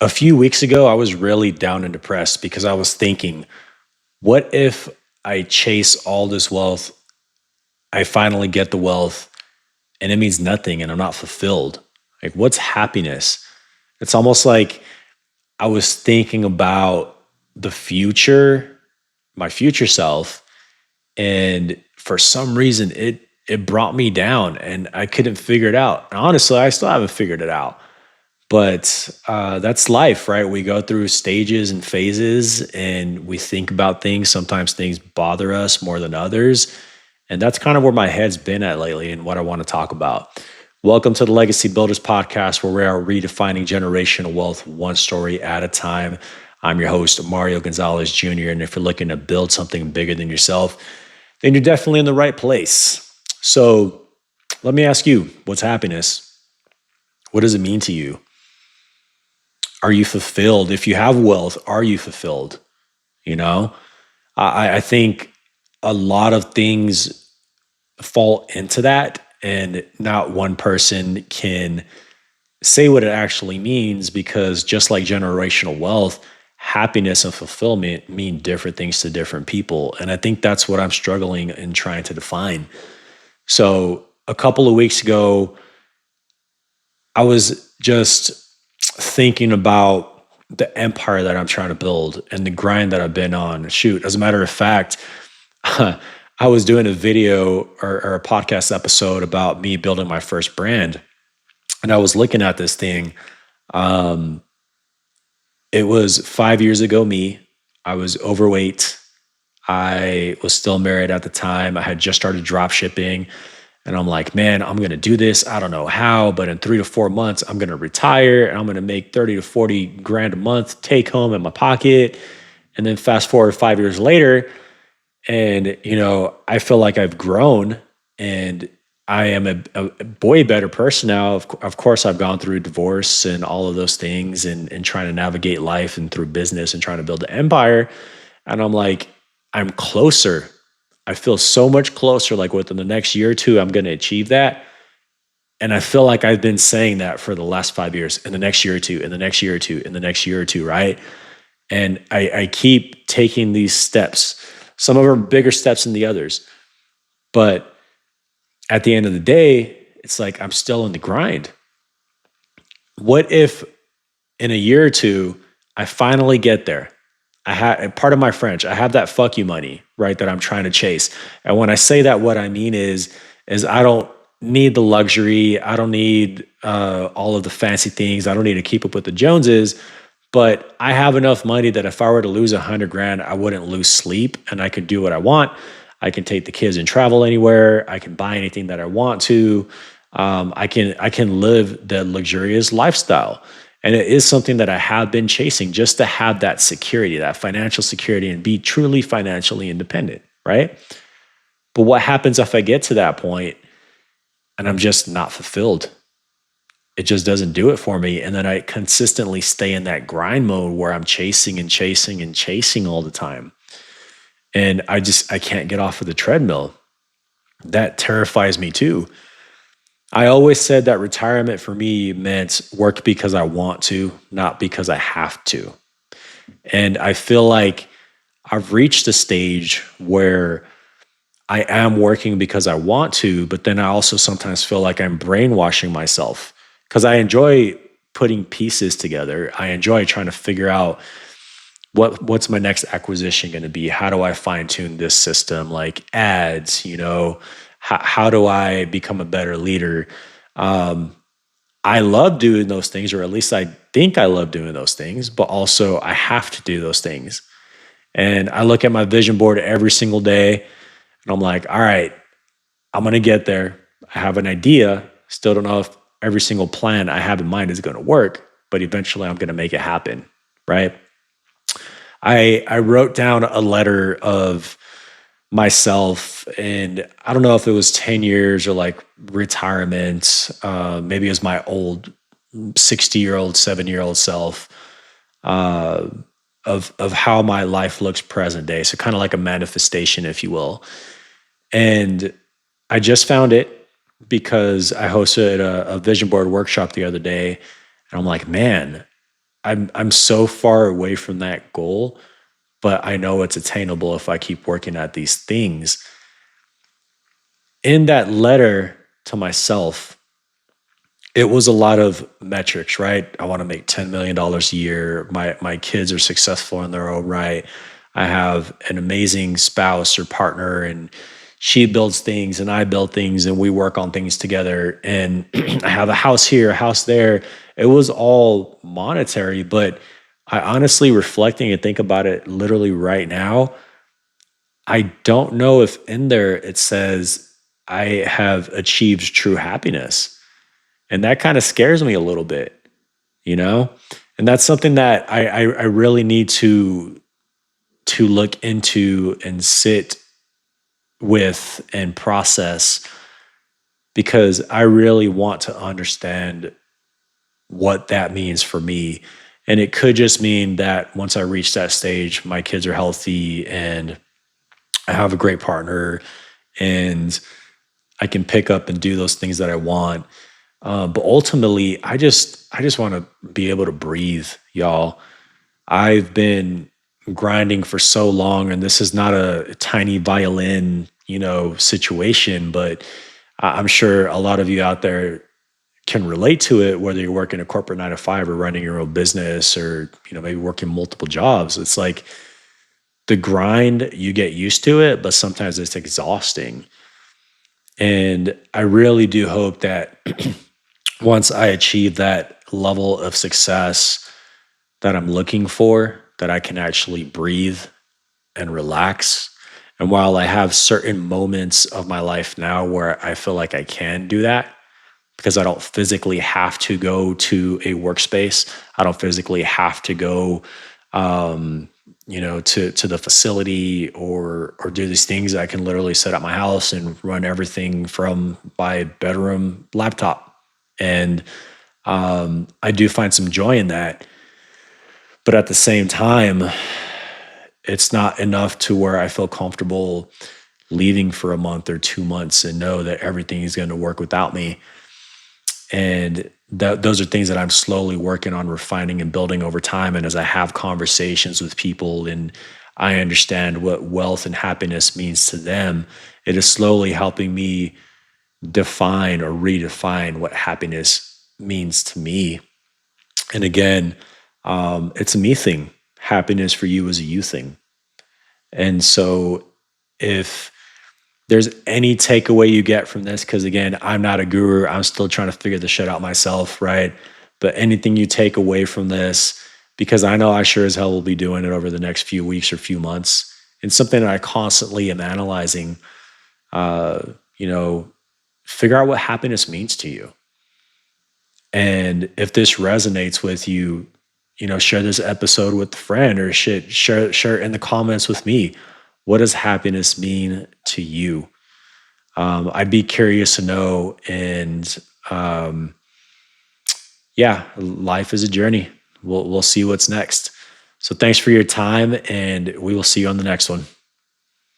A few weeks ago, I was really down and depressed because I was thinking, what if I chase all this wealth, I finally get the wealth, and it means nothing and I'm not fulfilled? Like, what's happiness? It's almost like I was thinking about the future, my future self, and for some reason it brought me down and I couldn't figure it out. And honestly, I still haven't figured it out. But that's life, right? We go through stages and phases and we think about things. Sometimes things bother us more than others. And that's kind of where my head's been at lately and what I want to talk about. Welcome to the Legacy Builders Podcast, where we are redefining generational wealth one story at a time. I'm your host, Mario Gonzalez Jr. And if you're looking to build something bigger than yourself, then you're definitely in the right place. So let me ask you, what's happiness? What does it mean to you? Are you fulfilled? If you have wealth, are you fulfilled? You know, I think a lot of things fall into that, and not one person can say what it actually means because just like generational wealth, happiness and fulfillment mean different things to different people. And I think that's what I'm struggling in trying to define. So a couple of weeks ago, I was just thinking about the empire that I'm trying to build and the grind that I've been on. Shoot, as a matter of fact, I was doing a video or a podcast episode about me building my first brand. And I was looking at this thing. Um, it was 5 years ago, me. I was overweight. I was still married at the time. I had just started drop shipping. And I'm like, man, I'm going to do this. I don't know how, but in 3 to 4 months, I'm going to retire and I'm going to make 30 to 40 grand a month take home in my pocket. And then fast forward 5 years later, and, I feel like I've grown and I am a way better person now. Of course, I've gone through divorce and all of those things and trying to navigate life and through business and trying to build an empire. And I'm like, I'm closer. I feel so much closer, like within the next year or two, I'm going to achieve that. And I feel like I've been saying that for the last 5 years, in the next year or two, in the next year or two, in the next year or two, right? And I keep taking these steps. Some of them are bigger steps than the others. But at the end of the day, it's like I'm still in the grind. What if in a year or two, I finally get there? I have part of my French. I have that fuck you money, right? That I'm trying to chase. And when I say that, what I mean is I don't need the luxury. I don't need all of the fancy things. I don't need to keep up with the Joneses. But I have enough money that if I were to lose 100 grand, I wouldn't lose sleep, and I could do what I want. I can take the kids and travel anywhere. I can buy anything that I want to. I can live the luxurious lifestyle. And it is something that I have been chasing, just to have that security, that financial security, and be truly financially independent, right? But what happens if I get to that point and I'm just not fulfilled? It just doesn't do it for me. And then I consistently stay in that grind mode where I'm chasing and chasing and chasing all the time. And I can't get off of the treadmill. That terrifies me too. I always said that retirement for me meant work because I want to, not because I have to. And I feel like I've reached a stage where I am working because I want to, but then I also sometimes feel like I'm brainwashing myself because I enjoy putting pieces together. I enjoy trying to figure out what's my next acquisition going to be? How do I fine tune this system, like ads, how do I become a better leader? Um, I love doing those things, or at least I think I love doing those things, but also I have to do those things. And I look at my vision board every single day and I'm like, all right, I'm going to get there. I have an idea. Still don't know if every single plan I have in mind is going to work, but eventually I'm going to make it happen. Right. I wrote down a letter of myself, and I don't know if it was 10 years or like retirement. Maybe it was my old 60-year-old, 7-year-old self, uh, of how my life looks present day. So kind of like a manifestation, if you will. And I just found it because I hosted a vision board workshop the other day. And I'm like, man, I'm so far away from that goal, but I know it's attainable if I keep working at these things. In that letter to myself, it was a lot of metrics, right? I want to make $10 million a year. My kids are successful in their own right. I have an amazing spouse or partner, and she builds things and I build things and we work on things together. And I have a house here, a house there. It was all monetary, but I honestly reflecting and think about it literally right now, I don't know if in there it says I have achieved true happiness. And that kind of scares me a little bit, you know? And that's something that I really need to look into and sit with and process, because I really want to understand what that means for me. And it could just mean that once I reach that stage, my kids are healthy and I have a great partner and I can pick up and do those things that I want. But ultimately, I just want to be able to breathe, y'all. I've been grinding for so long, and this is not a tiny violin, situation, but I'm sure a lot of you out there can relate to it, whether you're working a corporate 9 to 5 or running your own business or, maybe working multiple jobs. It's like the grind, you get used to it, but sometimes it's exhausting. And I really do hope that once I achieve that level of success that I'm looking for, that I can actually breathe and relax. And while I have certain moments of my life now where I feel like I can do that, because I don't physically have to go to a workspace, I don't physically have to go, to the facility or do these things. I can literally set up my house and run everything from my bedroom laptop, and I do find some joy in that. But at the same time, it's not enough to where I feel comfortable leaving for a month or 2 months and know that everything is going to work without me. And those are things that I'm slowly working on refining and building over time. And as I have conversations with people and I understand what wealth and happiness means to them, it is slowly helping me define or redefine what happiness means to me. And again, it's a me thing. Happiness for you is a you thing. And so if there's any takeaway you get from this, because again, I'm not a guru, I'm still trying to figure this shit out myself, right? But anything you take away from this, because I know I sure as hell will be doing it over the next few weeks or few months, and something that I constantly am analyzing, uh, you know, figure out what happiness means to you. And if this resonates with you, share this episode with a friend or share it in the comments with me. What does happiness mean to you? I'd be curious to know. And yeah, life is a journey. We'll see what's next. So thanks for your time, and we will see you on the next one.